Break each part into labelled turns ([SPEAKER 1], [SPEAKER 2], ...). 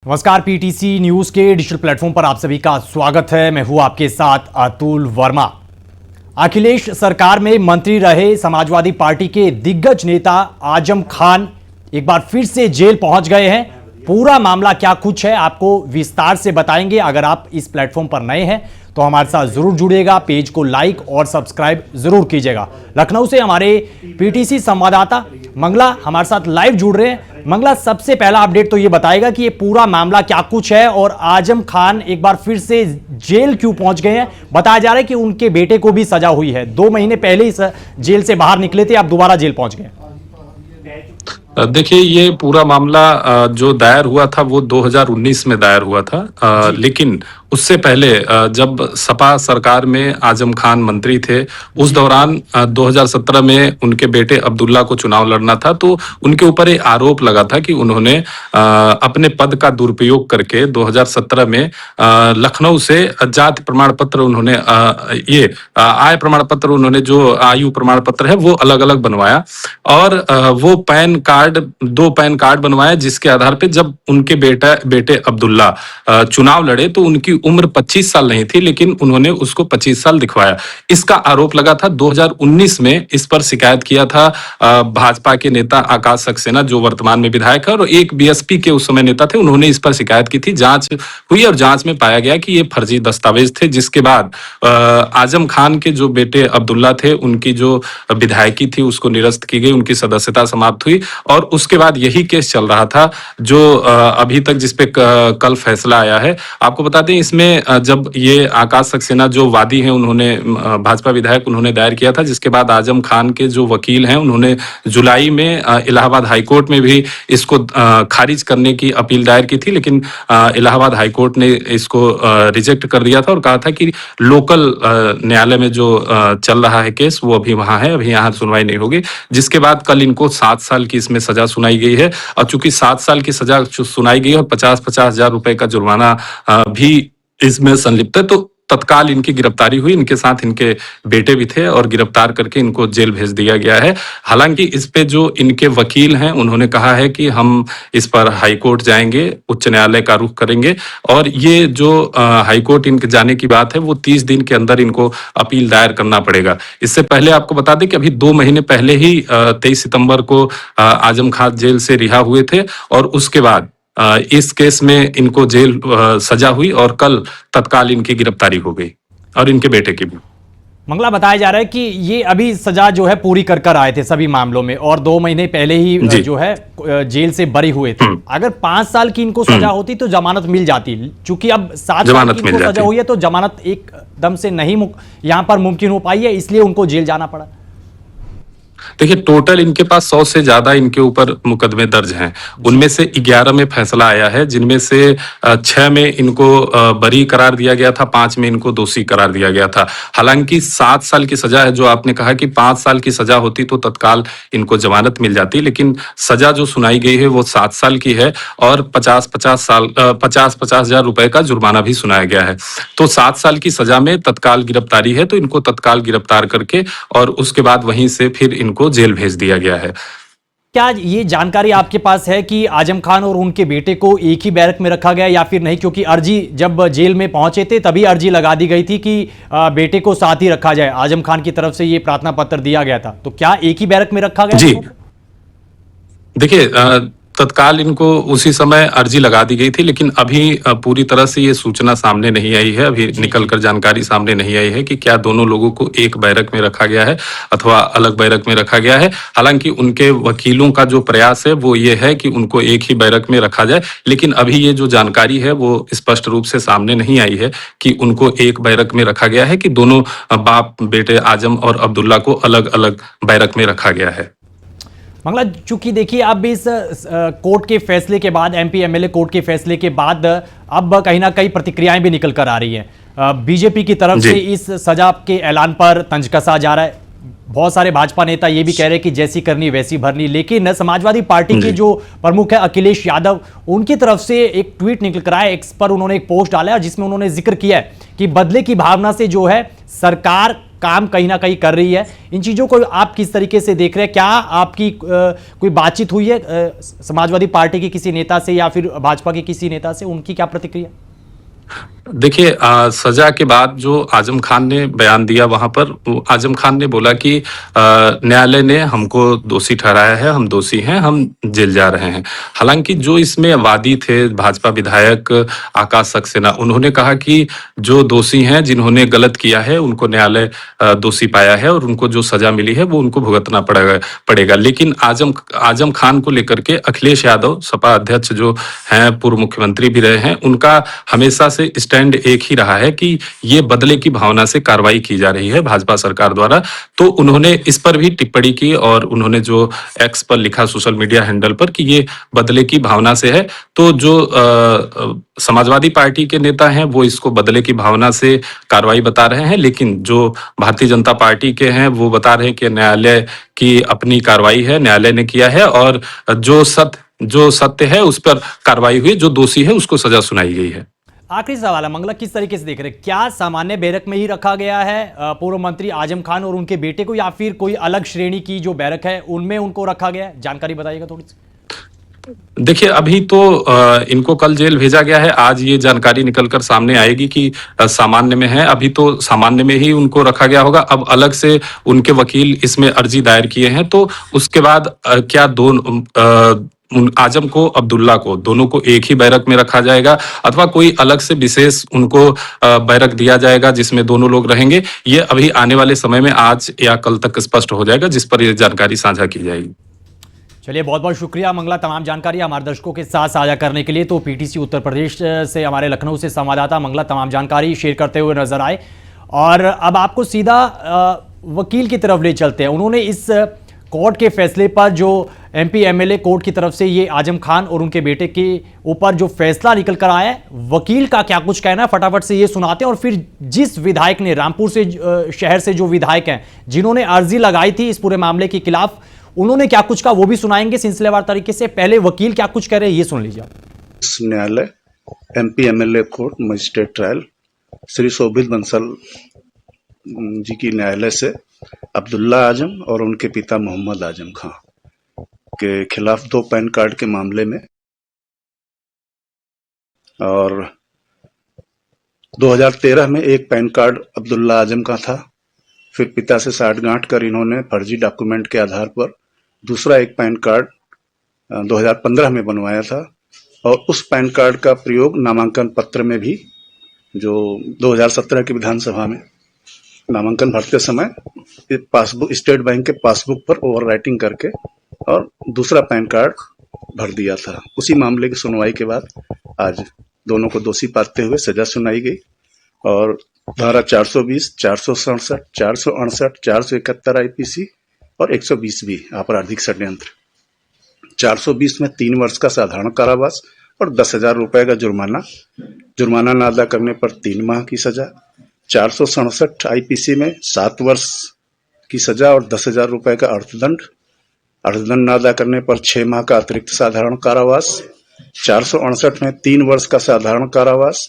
[SPEAKER 1] नमस्कार, PTC news के digital platform पर आप सभी का स्वागत है। मैं हूं आपके साथ अतुल वर्मा। अखिलेश सरकार में मंत्री रहे समाजवादी पार्टी के दिग्गज नेता आजम खान एक बार फिर से जेल पहुंच गए हैं। पूरा मामला क्या कुछ है आपको विस्तार से बताएंगे। अगर आप इस प्लेटफॉर्म पर नए हैं तो हमारे साथ जरूर जुड़िएगा, पेज को लाइक और सब्सक्राइब जरूर कीजिएगा। लखनऊ से हमारे पीटीसी संवाददाता मंगला हमारे साथ लाइव जुड़ रहे हैं। मंगला, सबसे पहला अपडेट तो ये बताएगा कि ये पूरा मामला क्या कुछ है और आजम खान एक बार फिर से जेल क्यों पहुंच गए हैं। बताया जा रहा है कि उनके बेटे को भी सजा हुई है। 2 महीने पहले ही जेल से बाहर निकले थे, अब दोबारा जेल पहुंच गए।
[SPEAKER 2] देखिए, ये पूरा मामला जो दायर हुआ था वो 2019 में दायर हुआ था, लेकिन उससे पहले जब सपा सरकार में आजम खान मंत्री थे उस दौरान 2017 में उनके बेटे अब्दुल्ला को चुनाव लड़ना था, तो उनके ऊपर एक आरोप लगा था कि उन्होंने अपने पद का दुरुपयोग करके 2017 में लखनऊ से जाति प्रमाण पत्र उन्होंने आय प्रमाण पत्र उन्होंने जो आयु प्रमाण पत्र है वो अलग अलग बनवाया और वो दो पैन कार्ड बनवाया, जिसके आधार पे जब उनके बेटे अब्दुल्ला चुनाव लड़े तो उनकी उम्र 25 साल नहीं थी, लेकिन उन्होंने उसको 25 साल दिखवाया। इसका आरोप लगा था। 2019 में इस पर शिकायत किया था भाजपा के नेता आकाश सक्सेना, जो वर्तमान में विधायक है, और एक बीएसपी के उस समय नेता थे, उन्होंने इस पर शिकायत की थी। जांच हुई और जांच में पाया गया कि ये फर्जी दस्तावेज थे, जिसके बाद आजम खान के जो बेटे अब्दुल्ला थे उनकी जो विधायकी थी उसको निरस्त की गई, उनकी सदस्यता समाप्त हुई और उसके बाद यही केस चल रहा था जो अभी तक जिसपे कल फैसला आया है। आपको बता दें, इसमें जब ये आकाश सक्सेना जो वादी हैं, उन्होंने भाजपा विधायक उन्होंने दायर किया था, जिसके बाद आजम खान के जो वकील हैं उन्होंने जुलाई में इलाहाबाद हाईकोर्ट में भी इसको खारिज करने की अपील दायर की थी, लेकिन इलाहाबाद हाईकोर्ट ने इसको रिजेक्ट कर दिया था और कहा था कि लोकल न्यायालय में जो चल रहा है केस वो अभी वहां है, अभी यहाँ सुनवाई नहीं होगी। जिसके बाद कल इनको 7 साल की इसमें सजा सुनाई गई है और चूंकि 7 साल की सजा सुनाई गई है और 50-50 हजार रुपए का जुर्माना भी इसमें संलिप्त है, तो तत्काल इनकी गिरफ्तारी हुई। इनके साथ इनके बेटे भी थे और गिरफ्तार करके इनको जेल भेज दिया गया है। हालांकि इस पे जो इनके वकील हैं उन्होंने कहा है कि हम इस पर हाईकोर्ट जाएंगे, उच्च न्यायालय का रुख करेंगे और ये जो हाईकोर्ट इनके जाने की बात है वो 30 दिन के अंदर इनको अपील दायर करना पड़ेगा। इससे पहले आपको बता दें कि अभी 2 महीने पहले ही 23 सितंबर को आजम खान जेल से रिहा हुए थे और उसके बाद इस केस में इनको जेल सजा हुई और कल तत्काल इनकी गिरफ्तारी हो गई और इनके बेटे की भी।
[SPEAKER 1] मंगला, बताया जा रहा है कि ये अभी सजा जो है पूरी कर आए थे सभी मामलों में और 2 महीने पहले ही जो है जेल से बरी हुए थे। अगर 5 साल की इनको सजा होती तो जमानत मिल जाती। चूंकि अब 7 साल की इनको सजा हुई है तो जमानत एकदम से नहीं यहाँ पर मुमकिन हो पाई है, इसलिए उनको जेल जाना पड़ा।
[SPEAKER 2] देखिए, टोटल इनके पास 100 से ज्यादा इनके ऊपर मुकदमे दर्ज हैं। उनमें से 11 में फैसला आया है, जिनमें से 6 में इनको बरी करार दिया गया था, 5 में इनको दोषी करार दिया गया था। हालांकि 7 साल की सजा है, जो आपने कहा कि 5 साल की सजा होती तो तत्काल इनको जमानत मिल जाती, लेकिन सजा जो सुनाई गई है वो 7 साल की है और 50-50 हजार रुपए का जुर्माना भी सुनाया गया है। तो 7 साल की सजा में तत्काल गिरफ्तारी है, तो इनको तत्काल गिरफ्तार करके और उसके बाद वहीं से फिर इनको जेल भेज दिया गया है।
[SPEAKER 1] क्या ये जानकारी आपके पास है कि आजम खान और उनके बेटे को एक ही बैरक में रखा गया या फिर नहीं? क्योंकि अर्जी जब जेल में पहुंचे थे तभी अर्जी लगा दी गई थी कि बेटे को साथ ही रखा जाए। आजम खान की तरफ से ये प्रार्थना पत्र दिया गया था, तो क्या एक ही बैरक में रखा गया?
[SPEAKER 2] जी, देखिए, तत्काल इनको उसी समय अर्जी लगा दी गई थी, लेकिन अभी पूरी तरह से ये सूचना सामने नहीं आई है, अभी निकलकर जानकारी सामने नहीं आई है कि क्या दोनों लोगों को एक बैरक में रखा गया है अथवा अलग बैरक में रखा गया है। हालांकि उनके वकीलों का जो प्रयास है वो ये है कि उनको एक ही बैरक में रखा जाए, लेकिन अभी ये जो जानकारी है वो स्पष्ट रूप से सामने नहीं आई है कि उनको एक बैरक में रखा गया है कि दोनों बाप बेटे आजम और अब्दुल्ला को अलग अलग बैरक में रखा गया है।
[SPEAKER 1] मंगला, चूंकि देखिए अब इस कोर्ट के फैसले के बाद, एमपी एमएलए कोर्ट के फैसले के बाद अब कहीं ना कहीं प्रतिक्रियाएं भी निकल कर आ रही हैं। बीजेपी की तरफ से इस सजा के ऐलान पर तंज कसा जा रहा है। बहुत सारे भाजपा नेता ये भी कह रहे हैं कि जैसी करनी वैसी भरनी, लेकिन समाजवादी पार्टी के जो प्रमुख है अखिलेश यादव, उनकी तरफ से एक ट्वीट निकल कर आया, एक्स पर उन्होंने एक पोस्ट डाला है जिसमें उन्होंने जिक्र किया है कि बदले की भावना से जो है सरकार काम कहीं ना कहीं कर रही है। इन चीज़ों को आप किस तरीके से देख रहे हैं? क्या आपकी कोई बातचीत हुई है समाजवादी पार्टी के किसी नेता से या फिर भाजपा के किसी नेता से? उनकी क्या प्रतिक्रिया?
[SPEAKER 2] देखिए, सजा के बाद जो आजम खान ने बयान दिया वहां पर, आजम खान ने बोला कि न्यायालय ने हमको दोषी ठहराया है, हम दोषी हैं, हम जेल जा रहे हैं। हालांकि जो इसमें वादी थे भाजपा विधायक आकाश सक्सेना, उन्होंने कहा कि जो दोषी हैं, जिन्होंने गलत किया है, उनको न्यायालय दोषी पाया है और उनको जो सजा मिली है वो उनको भुगतना पड़ेगा। लेकिन आजम खान को लेकर के अखिलेश यादव, सपा अध्यक्ष जो हैं, पूर्व मुख्यमंत्री भी रहे हैं, उनका हमेशा से स्टैंड एक ही रहा है कि ये बदले की भावना से कार्रवाई की जा रही है भाजपा सरकार द्वारा। तो उन्होंने इस पर भी टिप्पणी की और उन्होंने जो एक्स पर लिखा सोशल मीडिया हैंडल पर कि ये बदले की भावना से है। तो जो समाजवादी पार्टी के नेता हैं वो इसको बदले की भावना से कार्रवाई बता रहे हैं, लेकिन जो भारतीय जनता पार्टी के हैं वो बता रहे हैं कि न्यायालय की अपनी कार्रवाई है, न्यायालय ने किया है और जो सत्य है उस पर कार्रवाई हुई, जो दोषी है उसको सजा सुनाई गई है।
[SPEAKER 1] आखिरी सवाल है मंगला, किस तरीके से देख रहे हैं? क्या सामान्य बैरक में ही रखा गया है पूर्व मंत्री आजम खान और उनके बेटे को, या फिर कोई अलग श्रेणी की जो बैरक है उनमें उनको रखा गया है? जानकारी बताइएगा थोड़ी सी।
[SPEAKER 2] देखिए, अभी तो इनको कल जेल भेजा गया है। आज ये जानकारी निकलकर सामने आएगी कि सामान्य में है। अभी तो सामान्य में ही उनको रखा गया होगा। अब अलग से उनके वकील इसमें अर्जी दायर किए हैं, तो उसके बाद क्या आजम को, अब्दुल्ला को, दोनों को एक ही बैरक में रखा जाएगा अथवा कोई अलग से विशेष उनको बैरक दिया जाएगा जिसमें दोनों लोग रहेंगे, ये अभी आने वाले समय में आज या कल तक स्पष्ट हो जाएगा, जिस पर यह जानकारी साझा की जाएगी।
[SPEAKER 1] चलिए, बहुत बहुत शुक्रिया मंगला, तमाम जानकारी हमारे दर्शकों के साथ साझा करने के लिए। तो पीटीसी उत्तर प्रदेश से हमारे लखनऊ से संवाददाता मंगला तमाम जानकारी शेयर करते हुए नजर आए। और अब आपको सीधा वकील की तरफ ले चलते हैं। उन्होंने इस कोर्ट के फैसले पर, जो एमपी एमएलए कोर्ट की तरफ से ये आजम खान और उनके बेटे के ऊपर जो फैसला निकल कर आया है, वकील का क्या कुछ कहना है फटाफट से ये सुनाते हैं। और फिर जिस विधायक ने, रामपुर से शहर से जो विधायक हैं जिन्होंने अर्जी लगाई थी इस पूरे मामले के खिलाफ, उन्होंने क्या कुछ कहा वो भी सुनाएंगे सिलसिलेवार तरीके से। पहले वकील क्या कुछ कह रहे हैं ये सुन लीजिए।
[SPEAKER 3] न्यायालय MP MLA court magistrate trial Shri Shobhit Bansal ji की न्यायालय से अब्दुल्ला आजम और उनके पिता मोहम्मद आजम खां के खिलाफ 2 पैन कार्ड के मामले में, और 2013 में एक पैन कार्ड अब्दुल्ला आजम का था, फिर पिता से साठगांठ कर इन्होंने फर्जी डॉक्यूमेंट के आधार पर दूसरा एक पैन कार्ड 2015 में बनवाया था। और उस पैन कार्ड का प्रयोग नामांकन पत्र में भी, जो 2017 की विधानसभा में नामांकन भरते समय पासबुक, स्टेट बैंक के पासबुक पर ओवरराइटिंग करके और दूसरा पैन कार्ड भर दिया था। उसी मामले की सुनवाई के बाद आज दोनों को दोषी पाते हुए सजा सुनाई गई और धारा 420, 467, 468, 471 आईपीसी और 120 भी आपराधिक षड्यंत्र। 420 में 3 वर्ष का साधारण कारावास और 10,000 रुपए का जुर्माना न अदा करने पर 3 माह की सजा। 467 आईपीसी में 7 वर्ष की सजा और 10,000 रुपए का अर्थदंड न अदा करने पर 6 माह का अतिरिक्त साधारण कारावास। 468 में 3 वर्ष का साधारण कारावास,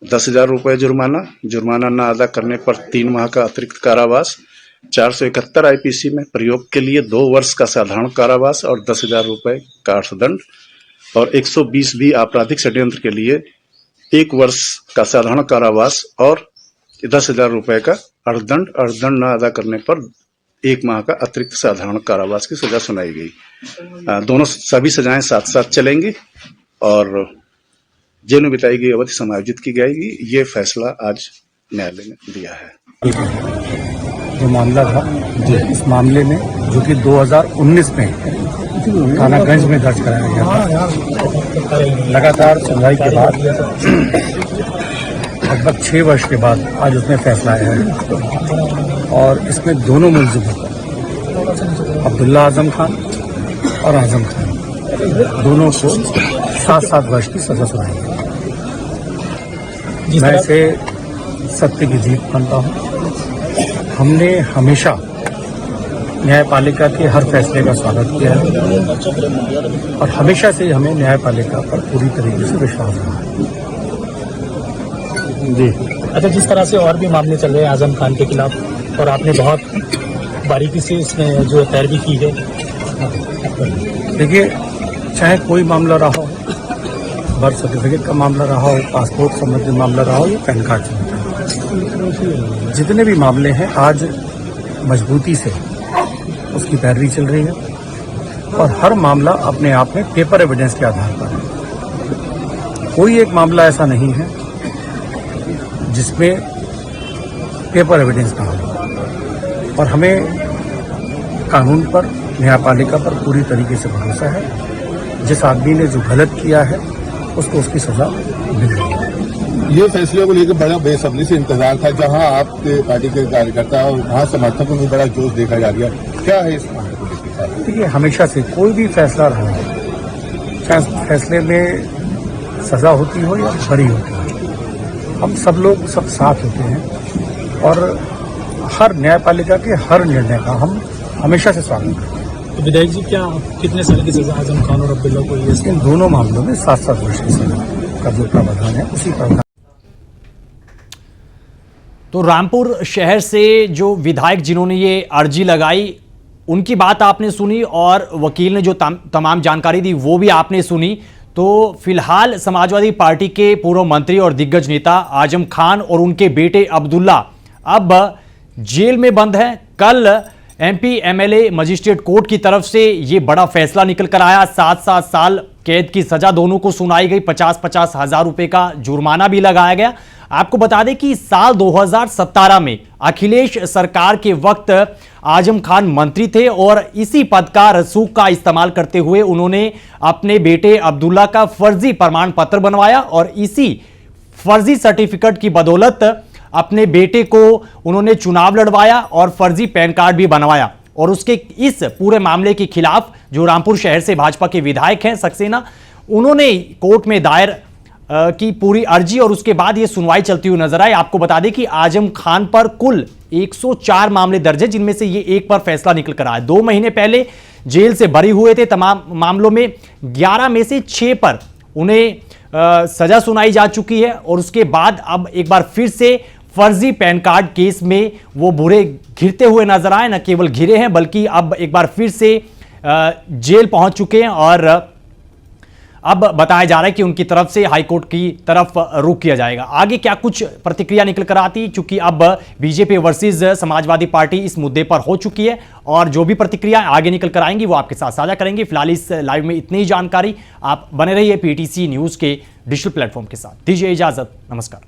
[SPEAKER 3] 10,000 रुपए जुर्माना न अदा करने पर 3 माह का अतिरिक्त कारावास। 471 आईपीसी में प्रयोग के लिए 2 वर्ष का साधारण कारावास और 10,000 रुपए का अर्थदंड। और 120 भी आपराधिक षड्यंत्र के लिए 1 वर्ष का साधारण कारावास और 10,000 रुपए का अर्थदंड न अदा करने पर 1 माह का अतिरिक्त साधारण कारावास की सजा सुनाई गई। दोनों सभी सजाएं साथ साथ चलेंगी और जेल में बिताई गई अवधि समायोजित की जाएगी। ये फैसला आज न्यायालय ने दिया है।
[SPEAKER 4] जो मामला था, इस मामले में जो कि 2019 में थानागंज में दर्ज कराया गया था, लगातार सुनवाई के बाद लगभग 6 वर्ष के बाद आज उसमें फैसला आया है और इसमें दोनों मुलजिम अब्दुल्ला आजम खान और आजम खान दोनों को 7-7 वर्ष की सजा सुनाई है। मैं इसे सत्य की जीत मानता हूँ। हमने हमेशा न्यायपालिका के हर फैसले का स्वागत किया है और हमेशा से हमें न्यायपालिका पर पूरी तरीके से विश्वास रहा है। जी।
[SPEAKER 5] अच्छा, जिस तरह से और भी मामले चल रहे हैं आजम खान के खिलाफ,
[SPEAKER 4] और आपने बहुत बारीकी से इसमें जो पैरवी की है। देखिए, चाहे कोई मामला रहा हो, बर्थ सर्टिफिकेट का मामला रहा हो, पासपोर्ट संबंधी मामला रहा हो या पैन कार्ड संबंधी, जितने भी मामले हैं आज मजबूती से उसकी पैरवी चल रही है और हर मामला अपने आप में पेपर एविडेंस के आधार पर है। कोई एक मामला ऐसा नहीं है जिसमें पेपर एविडेंस ना हो और हमें कानून पर, न्यायपालिका पर पूरी तरीके से भरोसा है। जिस आदमी ने जो गलत किया है उसको उसकी सजा मिल रही है।
[SPEAKER 5] ये फैसले को लेकर बड़ा बेसब्री से इंतजार था, जहां आपके पार्टी के कार्यकर्ता और वहां समर्थकों में बड़ा जोश देखा जा रहा है। क्या है इस मामले को लेकर?
[SPEAKER 4] देखिए, हमेशा से कोई भी फैसला रहा हो, चाहे फैसले में सजा होती हो या बरी होती हो, हम सब लोग सब साथ होते हैं और हर न्यायपालिका के हर निर्णय का हम हमेशा से स्वागत करते हैं।
[SPEAKER 6] तो विधायक जी, क्या कितने साल की सजा आजम खान और अब्दुल्ला को ये?
[SPEAKER 4] इन दोनों मामलों में 7-7 वर्ष की सजा का जो प्रावधान है उसी प्रावधान।
[SPEAKER 1] तो रामपुर शहर से जो विधायक जिन्होंने ये अर्जी लगाई उनकी बात आपने सुनी और वकील ने जो तमाम जानकारी दी वो भी आपने सुनी। तो फिलहाल समाजवादी पार्टी के पूर्व मंत्री और दिग्गज नेता आजम खान और उनके बेटे अब्दुल्ला अब जेल में बंद हैं। कल एमपी एमएलए मजिस्ट्रेट कोर्ट की तरफ से ये बड़ा फैसला निकल कर आया। 7-7 साल कैद की सजा दोनों को सुनाई गई, 50-50 हजार रुपए का जुर्माना भी लगाया गया। आपको बता दें कि साल 2017 में अखिलेश सरकार के वक्त आजम खान मंत्री थे और इसी पद का रसूख का इस्तेमाल करते हुए उन्होंने अपने बेटे अब्दुल्ला का फर्जी प्रमाण पत्र बनवाया और इसी फर्जी सर्टिफिकेट की बदौलत अपने बेटे को उन्होंने चुनाव लड़वाया और फर्जी पैन कार्ड भी बनवाया। और उसके इस पूरे मामले के खिलाफ जो रामपुर शहर से भाजपा के विधायक हैं सक्सेना, उन्होंने कोर्ट में दायर की पूरी अर्जी और उसके बाद ये सुनवाई चलती हुई नजर आई। आपको बता दें कि आजम खान पर कुल 104 मामले दर्ज है, जिनमें से ये एक पर फैसला निकल कर आया। 2 महीने पहले जेल से बरी हुए थे। तमाम मामलों में 11 में से 6 पर उन्हें सजा सुनाई जा चुकी है और उसके बाद अब एक बार फिर से फर्जी पैन कार्ड केस में वो बुरे घिरते हुए नजर आए। न केवल घिरे हैं बल्कि अब एक बार फिर से जेल पहुंच चुके हैं और अब बताया जा रहा है कि उनकी तरफ से हाईकोर्ट की तरफ रुख किया जाएगा। आगे क्या कुछ प्रतिक्रिया निकल कर आती, चूंकि अब बीजेपी वर्सेस समाजवादी पार्टी इस मुद्दे पर हो चुकी है और जो भी प्रतिक्रिया आगे निकल कर आएंगी वो आपके साथ साझा करेंगे। फिलहाल इस लाइव में इतनी ही जानकारी। आप बने रहिए पीटीसी न्यूज के डिजिटल प्लेटफॉर्म के साथ। दीजिए इजाजत, नमस्कार।